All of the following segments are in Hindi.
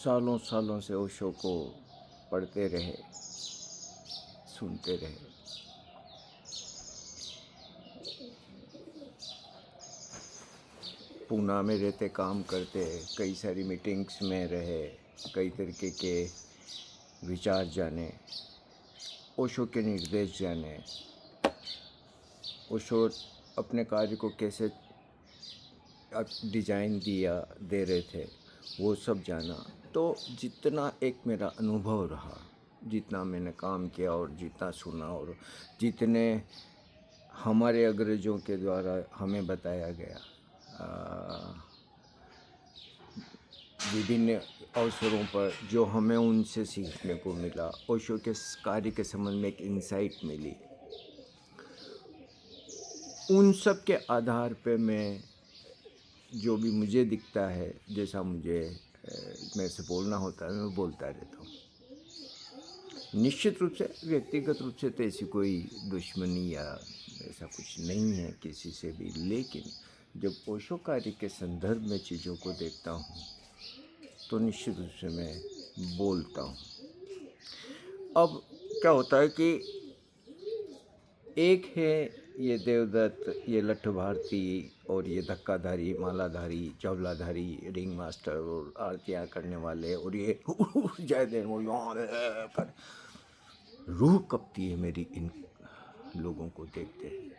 सालों सालों से ओशो को पढ़ते रहे, सुनते रहे। पूना में रहते, काम करते, कई सारी मीटिंग्स में रहे, कई तरीके के विचार जाने, ओशो के निर्देश जाने, ओशो अपने कार्य को कैसे डिज़ाइन दे रहे थे, वो सब जाना। तो जितना एक मेरा अनुभव रहा, जितना मैंने काम किया और जितना सुना और जितने हमारे अग्रजों के द्वारा हमें बताया गया, विभिन्न अवसरों पर जो हमें उनसे सीखने को मिला, ओशो के कार्य के संबंध में एक इंसाइट मिली, उन सब के आधार पे मैं जो भी मुझे दिखता है, जैसा मुझे मेरे से बोलना होता है, मैं बोलता रहता हूँ। निश्चित रूप से व्यक्तिगत रूप से तो ऐसी कोई दुश्मनी या ऐसा कुछ नहीं है किसी से भी, लेकिन जब ओशो कार्य के संदर्भ में चीज़ों को देखता हूँ तो निश्चित रूप से मैं बोलता हूँ। अब क्या होता है कि एक है ये देवदत्त, ये लट्ठ भारती और ये धक्काधारी, मालाधारी, चवलाधारी, रिंग मास्टर और आरतियाँ करने वाले, और ये जय देव कर रूह कपती है मेरी इन लोगों को देखते हैं।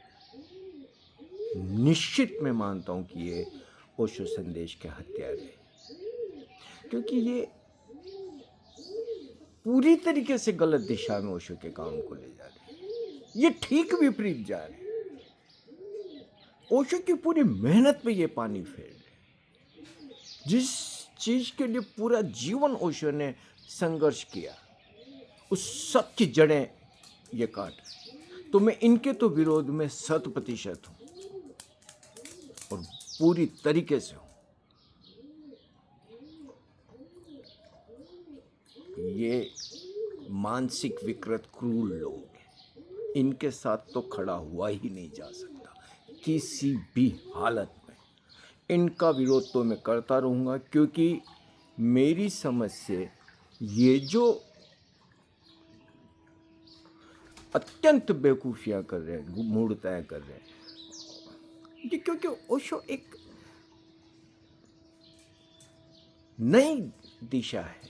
निश्चित मैं मानता हूँ कि ये ओशो संदेश के हत्यारे हैं, क्योंकि ये पूरी तरीके से गलत दिशा में ओशो के काम को ले जा रहे हैं। ये ठीक विपरीत जा रहे हैं। ओशो की पूरी मेहनत पे ये पानी फेर रहे। जिस चीज के लिए पूरा जीवन ओशो ने संघर्ष किया, उस सब की जड़ें ये काट रहे। तो मैं इनके तो विरोध में 100% हूं और पूरी तरीके से हूं। ये मानसिक विकृत क्रूर लोग हैं, इनके साथ तो खड़ा हुआ ही नहीं जा सकता किसी भी हालत में। इनका विरोध तो मैं करता रहूँगा, क्योंकि मेरी समझ से ये जो अत्यंत बेवकूफ़ियाँ कर रहे हैं, मूढ़ताएं कर रहे हैं, ये क्योंकि ओशो एक नई दिशा है,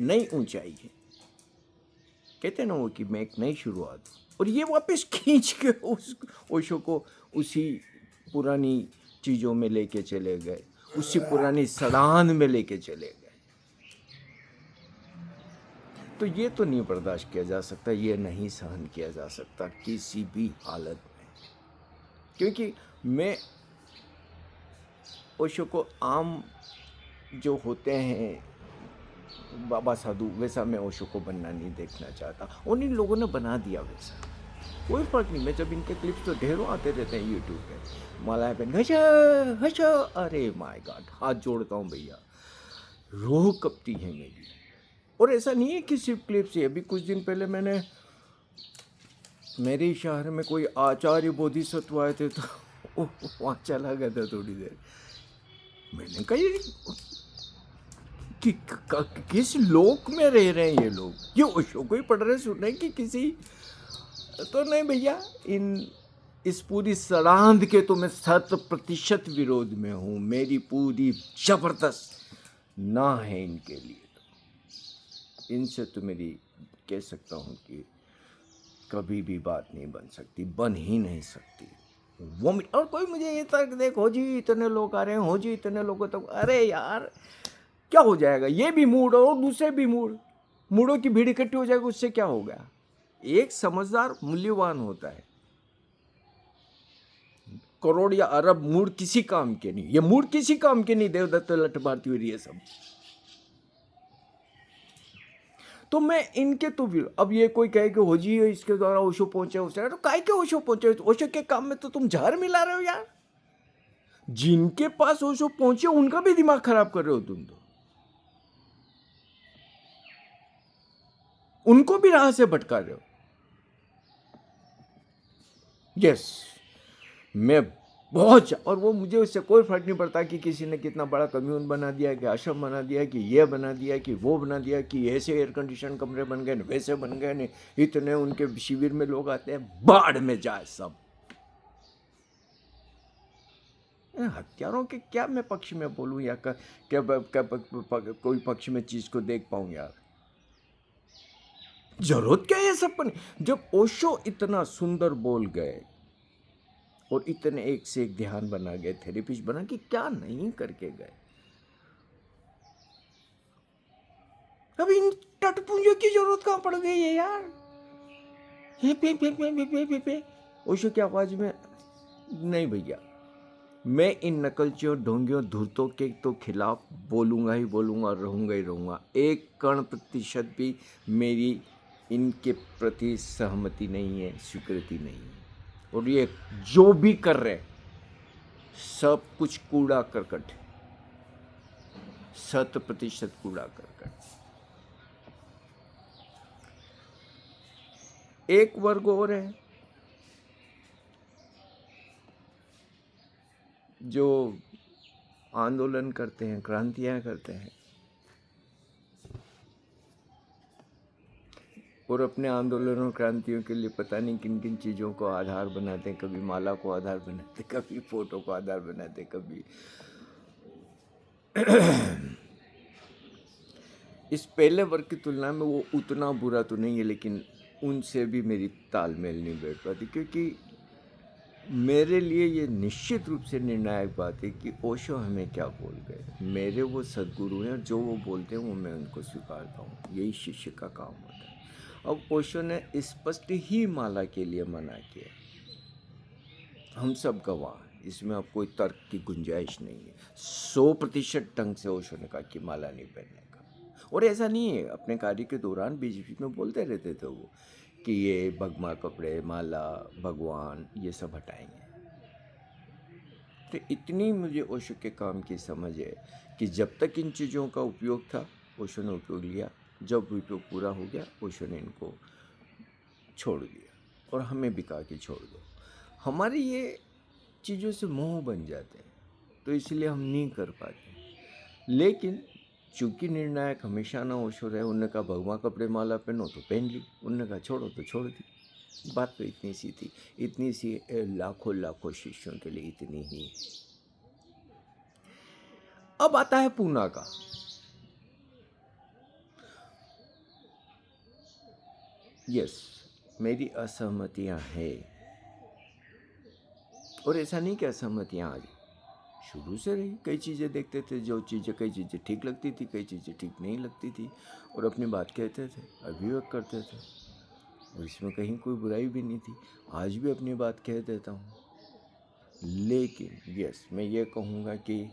नई ऊंचाई है। कहते हैं ना वो कि मैं एक नई शुरुआत हूँ, और ये वापस खींच के उस ओशो को उसी पुरानी चीज़ों में लेके चले गए, उसी पुरानी सड़ान में लेके चले गए। तो ये तो नहीं बर्दाश्त किया जा सकता, ये नहीं सहन किया जा सकता किसी भी हालत में। क्योंकि मैं ओशो को आम जो होते हैं बाबा साधु, वैसा मैं ओशो को बनना नहीं देखना चाहता। और इन लोगों ने बना दिया वैसा, कोई फर्क नहीं। मैं जब इनके क्लिप्स तो ढेरों आते रहते हैं यूट्यूब पे, मालाएं पहन हशा हशा, अरे माय गॉड, हाथ जोड़ता हूँ भैया, रूह कपती है मेरी। और ऐसा नहीं है कि सिर्फ क्लिप्स ही। अभी कुछ दिन पहले मैंने मेरे शहर में कोई आचार्य बोधिसत्व आए थे, तो वहाँ चला गया था थोड़ी देर। मैंने कहा कि किस लोक में रह रहे हैं ये लोग, ये ओशो को ही पढ़ रहे, सुन रहे कि किसी तो नहीं भैया। इस पूरी सड़ांध के तो मैं 100% विरोध में हूँ। मेरी पूरी जबरदस्त ना है इनके लिए। तो इनसे तो मेरी कह सकता हूँ कि कभी भी बात नहीं बन सकती, बन ही नहीं सकती। वो और कोई मुझे ये तक देख, हो जी इतने लोग आ रहे हैं, हो जी इतने लोगों तक, अरे यार क्या हो जाएगा? ये भी मूड और दूसरे भी मूडों की भीड़ इकट्ठी हो जाएगी, उससे क्या होगा? एक समझदार मूल्यवान होता है। करोड़ या अरब मूड किसी काम के नहीं, ये मूड किसी काम के नहीं। देवदत्त, लठ भारती हुई ये सब, तो मैं इनके तो भी। अब ये कोई कहे कि हो जी इसके द्वारा ओशो पहुंचे, उससे तो काय के ओशो पहुंचे? ओशो के काम में तो तुम जहर मिला रहे हो यार। जिनके पास ओशो पहुंचे उनका भी दिमाग खराब कर रहे हो तुम, तो उनको भी राह से भटका रहे हो। यस, मैं और वो मुझे उससे कोई फ़र्क नहीं पड़ता कि किसी ने कितना बड़ा कम्यून बना दिया, कि आश्रम बना दिया, कि ये बना दिया, कि वो बना दिया, कि ऐसे एयर कंडीशन कमरे बन गए, वैसे बन गए ने, इतने उनके शिविर में लोग आते हैं, बाढ़ में जाए सब। हत्यारों के क्या मैं पक्ष में बोलूं, या कोई पक्ष में चीज को देख पाऊं यार। जरूरत क्या है सब पर? जब ओशो इतना सुंदर बोल गए और इतने एक से एक ध्यान बना गए, थेरेपिस्ट बना, कि क्या नहीं करके गए। अब इन टटपुंजों की जरूरत कहां पड़ गई है यार? हे पे पे पे पे पे पे पे। ओशो की आवाज में नहीं भैया, मैं इन नकलचियों, ढोंगियों, धूर्तों के तो खिलाफ बोलूंगा ही बोलूंगा और रहूंगा ही रहूंगा। एक कण प्रतिशत भी मेरी इनके प्रति सहमति नहीं है, स्वीकृति नहीं है। और ये जो भी कर रहे हैं सब कुछ कूड़ा करकट, 100% कूड़ा करकट। एक वर्ग और है जो आंदोलन करते हैं, क्रांतियां करते हैं, और अपने आंदोलनों क्रांतियों के लिए पता नहीं किन किन चीज़ों को आधार बनाते हैं। कभी माला को आधार बनाते, कभी फोटो को आधार बनाते, कभी इस पहले वर्ग की तुलना में वो उतना बुरा तो नहीं है, लेकिन उनसे भी मेरी तालमेल नहीं बैठ पाती, क्योंकि मेरे लिए ये निश्चित रूप से निर्णायक बात है कि ओशो हमें क्या बोल गए। मेरे वो सद्गुरु हैं, जो वो बोलते हैं वो मैं उनको स्वीकारता हूँ। यही शिष्य का काम होता है। अब ओशो ने स्पष्ट ही माला के लिए मना किया, हम सब गवाह, इसमें अब कोई तर्क की गुंजाइश नहीं है। 100% ढंग से ओशो ने कहा कि माला नहीं पहनने का। और ऐसा नहीं है, अपने कार्य के दौरान बीच बीच में बोलते रहते थे वो कि ये भगमा कपड़े, माला, भगवान, ये सब हटाएंगे। तो इतनी मुझे ओशो के काम की समझ है कि जब तक इन चीज़ों का उपयोग था ओशो ने उपयोग लिया, जब उपयोग पूरा हो गया ओशो ने इनको छोड़ दिया। और हमें भी कहा कि छोड़ दो। हमारे ये चीज़ों से मोह बन जाते हैं, तो इसलिए हम नहीं कर पाते। लेकिन चूंकि निर्णायक हमेशा ना ओशो रहे, उन्होंने कहा भगवा कपड़े माला पहनो तो पहन ली, उन्होंने कहा छोड़ो तो छोड़ दी। बात तो इतनी सी थी, इतनी सी लाखों लाखों शिष्यों के लिए इतनी ही। अब आता है पूना का। यस, मेरी असहमतियां हैं, और ऐसा नहीं कि असहमतियां आज शुरू से रही। कई चीज़ें देखते थे, जो चीज़ें कई चीज़ें ठीक लगती थी, कई चीज़ें ठीक नहीं लगती थी, और अपनी बात कहते थे, अभिव्यक्त करते थे, और इसमें कहीं कोई बुराई भी नहीं थी। आज भी अपनी बात कह देता हूँ। लेकिन यस, मैं ये कहूँगा कि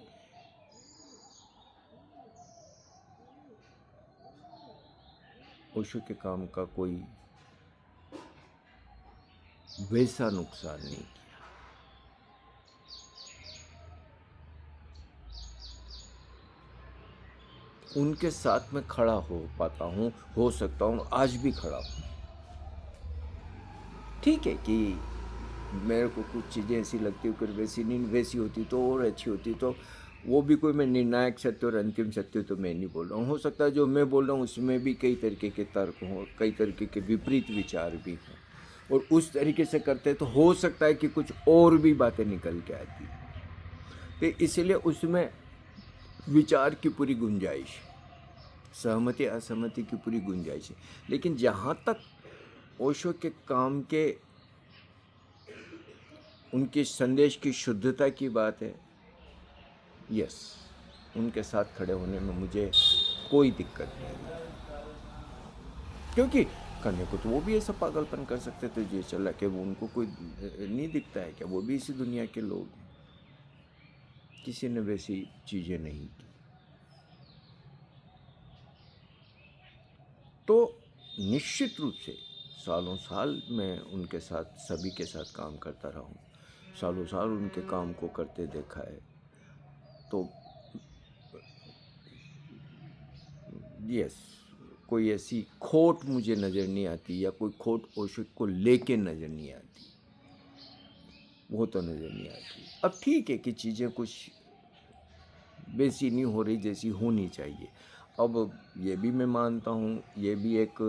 ओशो के काम का कोई वैसा नुकसान नहीं किया। उनके साथ में खड़ा हो पाता हूँ, हो सकता हूँ, आज भी खड़ा हूँ। ठीक है कि मेरे को कुछ चीज़ें ऐसी लगती हो, कुछ वैसी नहीं, वैसी होती तो और अच्छी होती, तो वो भी कोई मैं निर्णायक सत्य और अंतिम सत्य तो मैं नहीं बोल रहा हूँ। हो सकता है जो मैं बोल रहा हूँ उसमें भी कई तरीके के तर्क हों, कई तरीके के विपरीत विचार भी हों, और उस तरीके से करते तो हो सकता है कि कुछ और भी बातें निकल के आती। तो इसलिए उसमें विचार की पूरी गुंजाइश, सहमति असहमति की पूरी गुंजाइश है। लेकिन जहाँ तक ओशो के काम के, उनके संदेश की शुद्धता की बात है, यस, उनके साथ खड़े होने में मुझे कोई दिक्कत नहीं, क्योंकि करने को तो वो भी ऐसा पागलपन कर सकते थे जो चला कि वो उनको कोई नहीं दिखता है क्या? वो भी इसी दुनिया के लोग हैं। किसी ने वैसी चीज़ें नहीं की। तो निश्चित रूप से सालों साल मैं उनके साथ, सभी के साथ काम करता रहा हूँ, सालों साल उनके काम को करते देखा है। तो यस, कोई ऐसी खोट मुझे नज़र नहीं आती, या कोई खोट ओशो को लेके नज़र नहीं आती। वो तो नज़र नहीं आती। अब ठीक है कि चीज़ें कुछ वैसी नहीं हो रही जैसी होनी चाहिए। अब ये भी मैं मानता हूँ, ये भी एक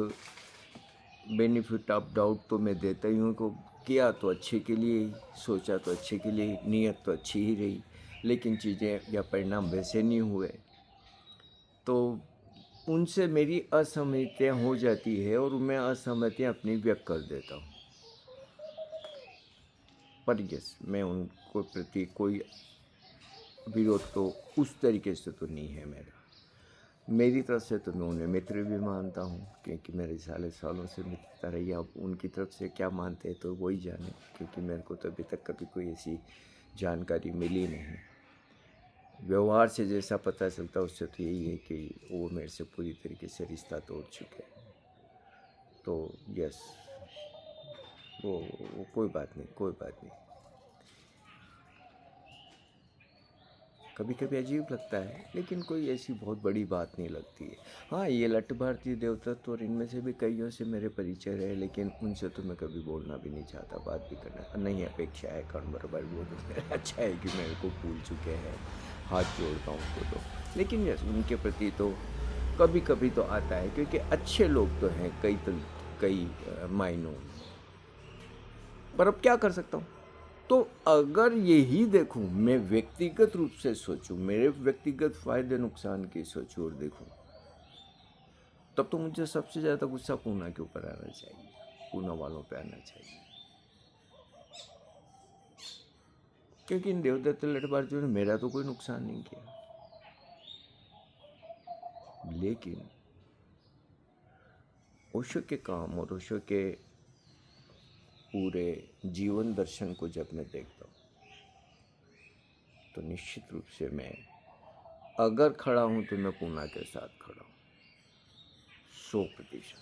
बेनिफिट ऑफ डाउट तो मैं देता ही हूँ, को किया तो अच्छे के लिए ही, सोचा तो अच्छे के लिए ही, नीयत तो अच्छी ही रही, लेकिन चीज़ें या परिणाम वैसे नहीं हुए तो उनसे मेरी असहमतियाँ हो जाती है और मैं असहमतियाँ अपनी व्यक्त कर देता हूँ। पर यस, मैं उनको प्रति कोई विरोध तो उस तरीके से तो नहीं है मेरा। मेरी तरफ से तो मैं उन्हें मित्र भी मानता हूँ, क्योंकि मेरे सालों से मित्रता रही है। अब उनकी तरफ से क्या मानते हैं तो वही जाने, क्योंकि मेरे को तो अभी तक कभी कोई ऐसी जानकारी मिली नहीं। व्यवहार से जैसा पता चलता है उससे तो यही है कि वो मेरे से पूरी तरीके से रिश्ता तोड़ चुके हैं। तो यस, वो कोई बात नहीं, कोई बात नहीं। कभी कभी अजीब लगता है, लेकिन कोई ऐसी बहुत बड़ी बात नहीं लगती है। हाँ, ये लट्ठ भारतीय देवतत्व और इनमें से भी कईयों से मेरे परिचय रहे, लेकिन उनसे तो मैं कभी बोलना भी नहीं चाहता, बात भी करना नहीं। अपेक्षा है कर्ण बराबर वो तो मेरा अच्छा है कि मेरे को भूल चुके हैं, हाथ जोड़ता हूँ उनको तो। लेकिन यस, उनके प्रति तो कभी कभी तो आता है, क्योंकि अच्छे लोग तो हैं कई मायनों में। पर अब क्या कर सकता हूँ। तो अगर यही देखूं, मैं व्यक्तिगत रूप से सोचूं, मेरे व्यक्तिगत फायदे नुकसान की सोचूं और देखूं, तब तो मुझे सबसे ज़्यादा गुस्सा पूना के ऊपर आना चाहिए, पूना वालों पे आना चाहिए। क्योंकि इन देवदत्त लठबाजियों ने मेरा तो कोई नुकसान नहीं किया, लेकिन ओशो के काम और ओशो के पूरे जीवन दर्शन को जब मैं देखता हूँ तो निश्चित रूप से मैं अगर खड़ा हूँ तो मैं पूना के साथ खड़ा हूँ 100%।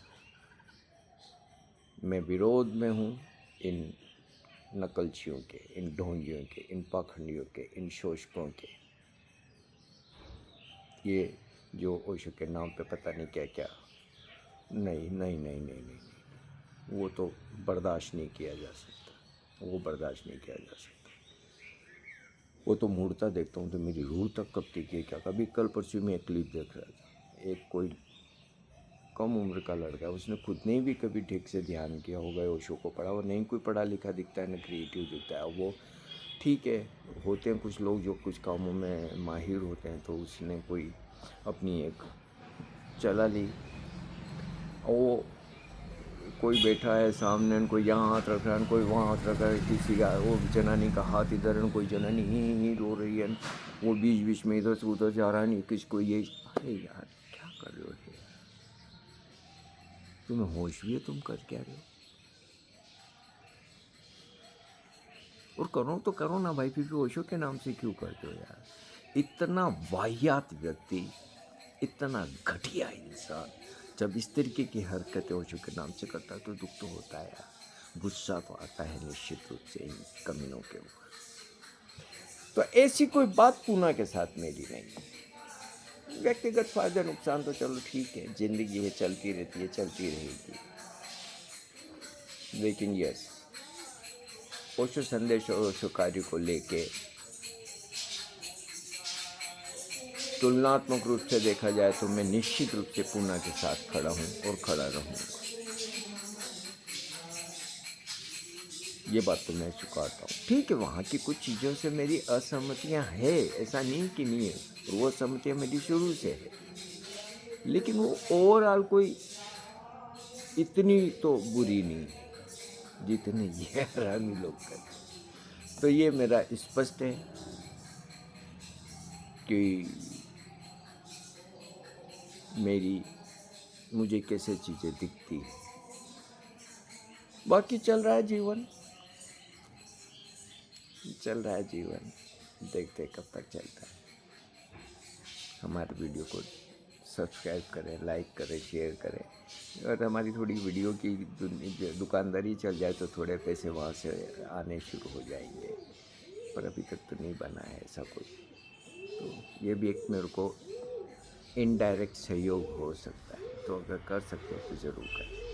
मैं विरोध में हूँ इन नकलचियों के, इन ढोंगियों के, इन पाखंडियों के, इन शोषकों के। ये जो ओशो के नाम पे पता नहीं क्या क्या, नहीं नहीं नहीं नहीं नहीं नहीं, वो तो बर्दाश्त नहीं किया जा सकता, वो बर्दाश्त नहीं किया जा सकता। वो तो मूर्ता देखता हूँ तो मेरी रूह तक कपती है। क्या कभी कल परसों में एक क्लिप देख रहा था, एक कोई कम उम्र का लड़का है, उसने खुद ने भी कभी ठीक से ध्यान किया होगा, ओशो को पढ़ा, और नहीं कोई पढ़ा लिखा दिखता है, ना क्रिएटिव दिखता है। वो ठीक है, होते हैं कुछ लोग जो कुछ कामों में माहिर होते हैं, तो उसने कोई अपनी एक चला ली, और वो कोई बैठा है सामने, कोई यहाँ हाथ रख रहा है, कोई वहाँ हाथ रख रहा है, किसी का वो जनानी का हाथ इधर है, कोई जनानी ही रो रही है, वो बीच बीच में इधर से उधर जा रहा है, नहीं किसी को ये। अरे यार क्या कर रहे हो यार, तुम्हें होश भी है, तुम कर क्या रहे हो। और करो तो करो ना भाई, फिर भी ओशो के नाम से क्यों करते हो यार। इतना वाहियात व्यक्ति, इतना घटिया इंसान जब इस तरीके की हरकतें ओशो के नाम से करता है तो दुख तो होता है यार, गुस्सा तो आता है निश्चित रूप से इन कमीनों के ऊपर। तो ऐसी कोई बात पूना के साथ मेरी नहीं। व्यक्तिगत फायदा नुकसान तो चलो ठीक है, जिंदगी है, चलती रहती है, चलती रहेगी। लेकिन यस, ओशो संदेश और ओशो कार्य को लेके तुलनात्मक रूप से देखा जाए तो मैं निश्चित रूप से पूना के साथ खड़ा हूँ और खड़ा रहूँगा। ये बात तो मैं स्वीकारता हूँ। ठीक है, वहाँ की कुछ चीज़ों से मेरी असहमतियाँ है, ऐसा नहीं कि नहीं है, और वो असहमतियाँ मेरी शुरू से है, लेकिन वो ओवरऑल कोई इतनी तो बुरी नहीं है जितने ये हरामी लोग करते। तो ये मेरा स्पष्ट है कि मुझे कैसे चीज़ें दिखती है। बाकी चल रहा है जीवन, देखते कब तक चलता है। हमारे वीडियो को सब्सक्राइब करें, लाइक करें, शेयर करें, और हमारी थोड़ी वीडियो की दुकानदारी चल जाए तो थोड़े पैसे वहाँ से आने शुरू हो जाएंगे, पर अभी तक तो नहीं बना है ऐसा कुछ। तो ये भी एक मेरे को इनडायरेक्ट सहयोग हो सकता है, तो अगर कर सकते हो तो ज़रूर करें।